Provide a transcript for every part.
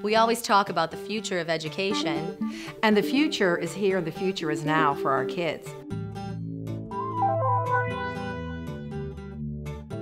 We always talk about the future of education. And the future is here, the future is now for our kids.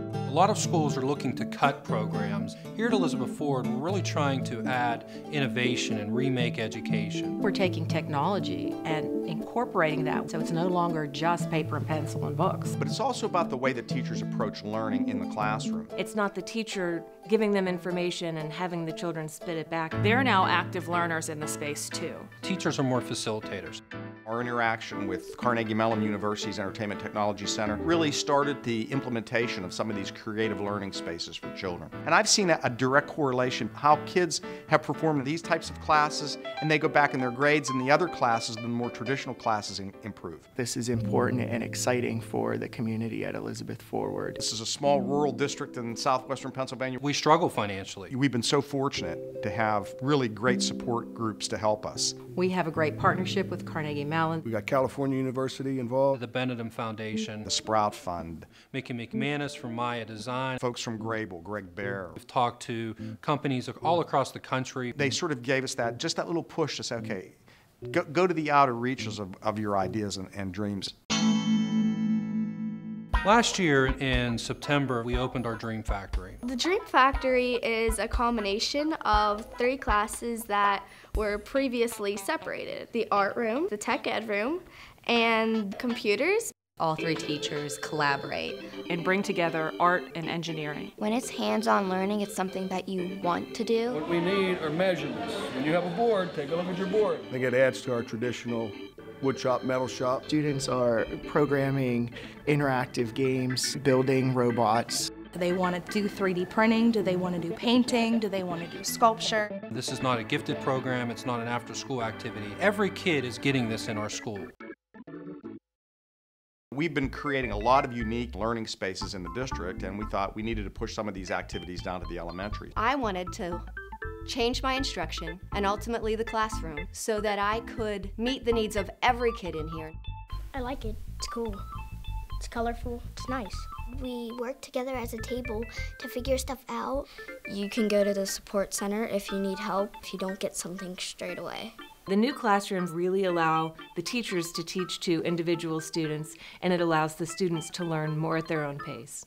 A lot of schools are looking to cut programs. Here at Elizabeth Forward, we're really trying to add innovation and remake education. We're taking technology and incorporating that, so it's no longer just paper and pencil and books. But it's also about the way that teachers approach learning in the classroom. It's not the teacher giving them information and having the children spit it back. They're now active learners in the space too. Teachers are more facilitators. Our interaction with Carnegie Mellon University's Entertainment Technology Center really started the implementation of some of these creative learning spaces for children. And I've seen a direct correlation, how kids have performed in these types of classes, and they go back in their grades in the other classes, the more traditional classes improve. This is important and exciting for the community at Elizabeth Forward. This is a small rural district in southwestern Pennsylvania. We struggle financially. We've been so fortunate to have really great support groups to help us. We have a great partnership with Carnegie Mellon. We got California University involved. The Benedum Foundation. The Sprout Fund. Mickey McManus from Maya Design. Folks from Grable, Greg Baer. We've talked to companies all across the country. They sort of gave us just that little push to say, okay, go to the outer reaches of your ideas and dreams. Last year in September, we opened our Dream Factory. The Dream Factory is a combination of 3 classes that were previously separated. The art room, the tech ed room, and computers. All 3 teachers collaborate And bring together art and engineering. When it's hands-on learning, it's something that you want to do. What we need are measurements. When you have a board, take a look at your board. I think it adds to our traditional wood shop, metal shop. Students are programming interactive games, building robots. Do they want to do 3D printing? Do they want to do painting? Do they want to do sculpture? This is not a gifted program. It's not an after-school activity. Every kid is getting this in our school. We've been creating a lot of unique learning spaces in the district, and we thought we needed to push some of these activities down to the elementary. I wanted to change my instruction and ultimately the classroom so that I could meet the needs of every kid in here. I like it. It's cool. It's colorful. It's nice. We work together as a table to figure stuff out. You can go to the support center if you need help, if you don't get something straight away. The new classrooms really allow the teachers to teach to individual students, and it allows the students to learn more at their own pace.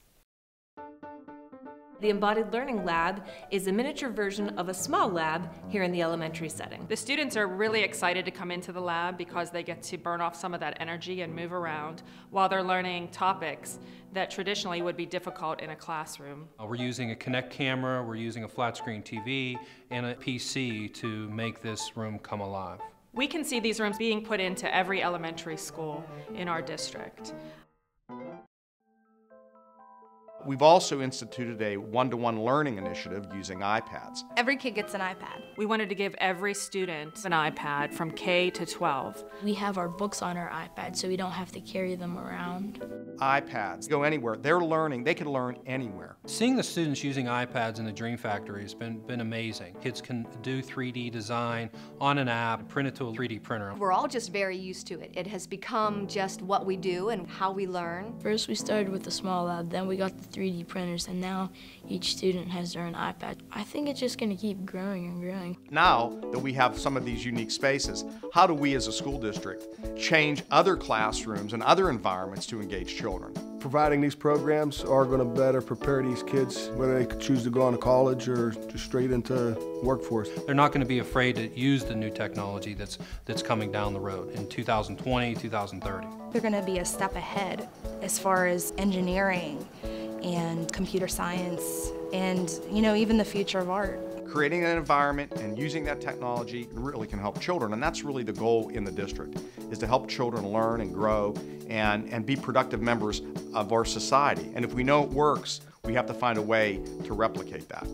The Embodied Learning Lab is a miniature version of a small lab here in the elementary setting. The students are really excited to come into the lab because they get to burn off some of that energy and move around while they're learning topics that traditionally would be difficult in a classroom. We're using a Kinect camera, we're using a flat screen TV, and a PC to make this room come alive. We can see these rooms being put into every elementary school in our district. We've also instituted a one-to-one learning initiative using iPads. Every kid gets an iPad. We wanted to give every student an iPad from K to 12. We have our books on our iPad so we don't have to carry them around. iPads go anywhere. They're learning. They can learn anywhere. Seeing the students using iPads in the Dream Factory has been amazing. Kids can do 3D design on an app, print it to a 3D printer. We're all just very used to it. It has become just what we do and how we learn. First we started with the small lab, then we got the 3D printers, and now each student has their own iPad. I think it's just going to keep growing and growing. Now that we have some of these unique spaces, how do we as a school district change other classrooms and other environments to engage children? Providing these programs are going to better prepare these kids, whether they could choose to go on to college or just straight into workforce. They're not going to be afraid to use the new technology that's coming down the road in 2020, 2030. They're going to be a step ahead as far as engineering and computer science and, even the future of art. Creating an environment and using that technology really can help children, and that's really the goal in the district, is to help children learn and grow and be productive members of our society. And if we know it works, we have to find a way to replicate that.